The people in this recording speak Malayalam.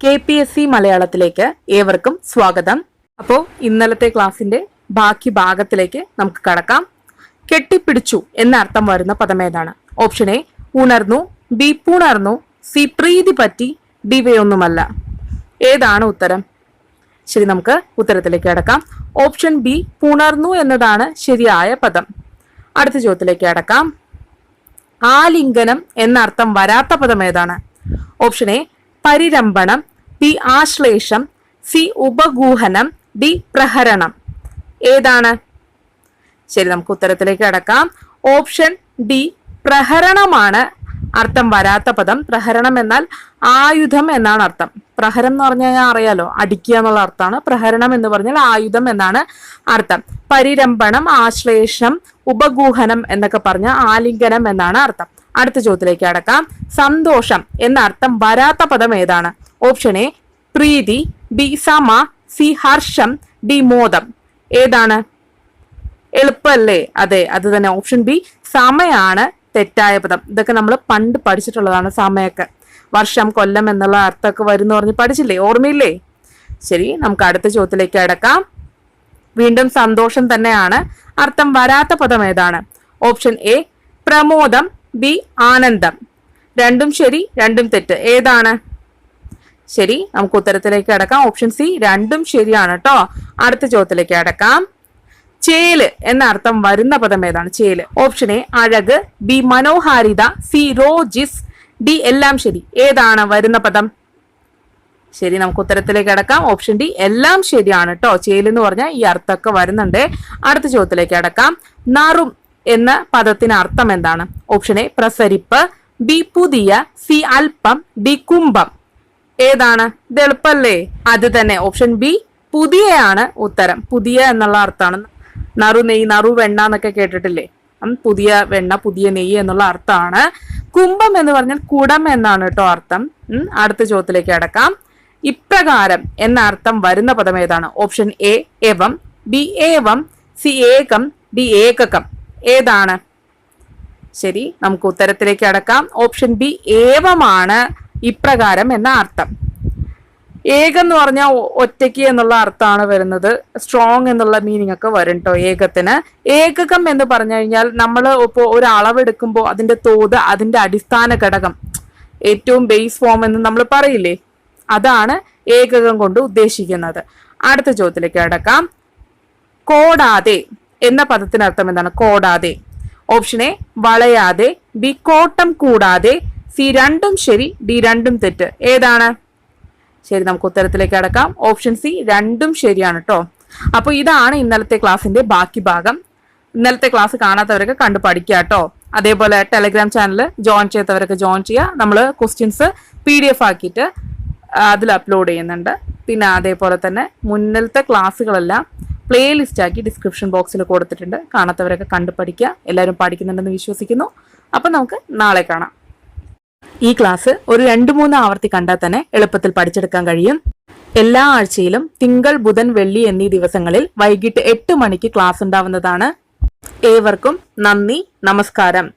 kpsc മലയാളത്തിലേക്ക് ഏവർക്കും സ്വാഗതം. അപ്പോൾ ഇന്നലത്തെ ക്ലാസിന്റെ ബാക്കി ഭാഗത്തിലേക്ക് നമുക്ക് കടക്കാം. കെട്ടിപ്പിടിച്ചു എന്ന അർത്ഥം വരുന്ന പദം ഏതാണ്? ഓപ്ഷൻ എ ഉണർന്നു, ബി പുണർന്നു, സി പ്രീതി പറ്റി, ഡി ഇവയൊന്നുമല്ല. ഏതാണ് ഉത്തരം? ശരി, നമുക്ക് ഉത്തരത്തിലേക്ക് കടക്കാം. ഓപ്ഷൻ ബി പുണർന്നു എന്നതാണ് ശരിയായ പദം. അടുത്ത ചോദ്യത്തിലേക്ക് കടക്കാം. ആലിംഗനം എന്ന അർത്ഥം വരാത്ത പദം ഏതാണ്? ഓപ്ഷൻ എ പരിരംഭണം, ബി ആശ്ലേഷം, സി ഉപഗൂഹനം, ഡി പ്രഹരണം. ഏതാണ്? ശരി, നമുക്ക് ഉത്തരത്തിലേക്ക് കടക്കാം. ഓപ്ഷൻ ഡി പ്രഹരണമാണ് അർത്ഥം വരാത്ത പദം. പ്രഹരണം എന്നാൽ ആയുധം എന്നാണ് അർത്ഥം. പ്രഹരം എന്ന് പറഞ്ഞു കഴിഞ്ഞാൽ അറിയാലോ, അടിക്കുക എന്നുള്ള അർത്ഥമാണ്. പ്രഹരണം എന്ന് പറഞ്ഞാൽ ആയുധം എന്നാണ് അർത്ഥം. പരിരംഭണം, ആശ്ലേഷം, ഉപഗൂഹനം എന്നൊക്കെ പറഞ്ഞ ആലിംഗനം എന്നാണ് അർത്ഥം. അടുത്ത ചോദ്യത്തിലേക്ക് കടക്കാം. സന്തോഷം എന്ന അർത്ഥം വരാത്ത പദം ഏതാണ്? ഓപ്ഷൻ എ പ്രീതി, ബി സമ, സി ഹർഷം, ഡി മോദം. ഏതാണ്? എളുപ്പല്ലേ? അതെ, അത് തന്നെ. ഓപ്ഷൻ ബി സമയാണ് തെറ്റായ പദം. ഇതൊക്കെ നമ്മൾ പണ്ട് പഠിച്ചിട്ടുള്ളതാണ്. സമയൊക്കെ വർഷം, കൊല്ലം എന്നുള്ള അർത്ഥമൊക്കെ വരും എന്ന് പറഞ്ഞ് പഠിച്ചില്ലേ? ഓർമ്മയില്ലേ? ശരി, നമുക്ക് അടുത്ത ചോദ്യത്തിലേക്ക് കടക്കാം. വീണ്ടും സന്തോഷം തന്നെയാണ്. അർത്ഥം വരാത്ത പദം ഏതാണ്? ഓപ്ഷൻ എ പ്രമോദം, ബി ആനന്ദം. രണ്ടും ശരി, രണ്ടും തെറ്റ്. ഏതാണ്? ശരി, നമുക്ക് ഉത്തരത്തിലേക്ക് കടക്കാം. ഓപ്ഷൻ സി രണ്ടും ശരിയാണ് കേട്ടോ. അടുത്ത ചോദ്യത്തിലേക്ക് കടക്കാം. ചേല് എന്ന അർത്ഥം വരുന്ന പദം ഏതാണ്? ചേല്. ഓപ്ഷൻ എ അഴക്, ബി മനോഹാരിത, സി റോജിസ്, ഡി എല്ലാം ശരി. ഏതാണ് വരുന്ന പദം? ശരി, നമുക്ക് ഉത്തരത്തിലേക്ക് കടക്കാം. ഓപ്ഷൻ ഡി എല്ലാം ശരിയാണ് കേട്ടോ. ചേല് എന്ന് പറഞ്ഞാൽ ഈ അർത്ഥമൊക്കെ വരുന്നുണ്ട്. അടുത്ത ചോദ്യത്തിലേക്ക് കടക്കാം. നറും എന്ന പദത്തിന് അർത്ഥം എന്താണ്? ഓപ്ഷൻ എ പ്രസരിപ്പ്, ബി പുതിയ, സി അല്പം, ഡി കുംഭം. ഏതാണ്? ഇത് എളുപ്പല്ലേ? അത് തന്നെ. ഓപ്ഷൻ ബി പുതിയയാണ് ഉത്തരം. പുതിയ എന്നുള്ള അർത്ഥമാണ്. നറു നെയ്യ്, നറു വെണ്ണ എന്നൊക്കെ കേട്ടിട്ടില്ലേ? പുതിയ വെണ്ണ, പുതിയ നെയ്യ് എന്നുള്ള അർത്ഥമാണ്. കുംഭം എന്ന് പറഞ്ഞാൽ കുടം എന്നാണ് കേട്ടോ അർത്ഥം. അടുത്ത ചോദ്യത്തിലേക്ക് കടക്കാം. ഇപ്രകാരം എന്ന അർത്ഥം വരുന്ന പദം ഏതാണ്? ഓപ്ഷൻ എ എവം, ബി ഏവം, സി ഏകം, ഡി ഏകകം. ഏതാണ്? ശരി, നമുക്ക് ഉത്തരത്തിലേക്ക് കടക്കാം. ഓപ്ഷൻ ബി ഏവമാണ് ഇപ്രകാരം എന്ന അർത്ഥം. ഏകം എന്ന് പറഞ്ഞാൽ ഒറ്റയ്ക്ക് എന്നുള്ള അർത്ഥമാണ് വരുന്നത്. സ്ട്രോങ് എന്നുള്ള മീനിങ് ഒക്കെ വരും കേട്ടോ ഏകത്തിന്. ഏകകം എന്ന് പറഞ്ഞു കഴിഞ്ഞാൽ നമ്മൾ ഇപ്പോൾ ഒരു അളവെടുക്കുമ്പോൾ അതിന്റെ തോത്, അതിന്റെ അടിസ്ഥാന ഘടകം, ഏറ്റവും ബേസ് ഫോം എന്ന് നമ്മൾ പറയില്ലേ, അതാണ് ഏകകം കൊണ്ട് ഉദ്ദേശിക്കുന്നത്. അടുത്ത ചോദ്യത്തിലേക്ക് കടക്കാം. കോടാതെ എന്ന പദത്തിന് അർത്ഥം എന്താണ്? കോടാതെ. ഓപ്ഷൻ എ വളയാതെ, ബി കോട്ടം കൂടാതെ, സി രണ്ടും ശരി, ഡി രണ്ടും തെറ്റ്. ഏതാണ്? ശരി, നമുക്ക് ഉത്തരത്തിലേക്ക് കടക്കാം. ഓപ്ഷൻ സി രണ്ടും ശരിയാണ് കേട്ടോ. അപ്പൊ ഇതാണ് ഇന്നലത്തെ ക്ലാസ്സിന്റെ ബാക്കി ഭാഗം. ഇന്നലത്തെ ക്ലാസ് കാണാത്തവരൊക്കെ കണ്ടു പഠിക്കുക കേട്ടോ. അതേപോലെ ടെലഗ്രാം ചാനൽ ജോയിൻ ചെയ്യാത്തവരൊക്കെ ജോയിൻ ചെയ്യുക. നമ്മൾ ക്വസ്റ്റ്യൻസ് PDF ആക്കിയിട്ട് അതിൽ അപ്ലോഡ് ചെയ്യുന്നുണ്ട്. പിന്നെ അതേപോലെ തന്നെ മുന്നിലത്തെ ക്ലാസ്സുകളെല്ലാം പ്ലേലിസ്റ്റ് ആക്കി ഡിസ്ക്രിപ്ഷൻ ബോക്സിൽ കൊടുത്തിട്ടുണ്ട്. കാണാത്തവരൊക്കെ കണ്ടു പഠിക്കുക. എല്ലാവരും പഠിക്കുന്നുണ്ടെന്ന് വിശ്വസിക്കുന്നു. അപ്പം നമുക്ക് നാളെ കാണാം. ഈ ക്ലാസ് ഒരു 2-3 ആവർത്തി കണ്ടാൽ തന്നെ എളുപ്പത്തിൽ പഠിച്ചെടുക്കാൻ കഴിയും. എല്ലാ ആഴ്ചയിലും തിങ്കൾ, ബുധൻ, വെള്ളി എന്നീ ദിവസങ്ങളിൽ വൈകിട്ട് 8 മണിക്ക് ക്ലാസ് ഉണ്ടാവുന്നതാണ്. ഏവർക്കും നന്ദി, നമസ്കാരം.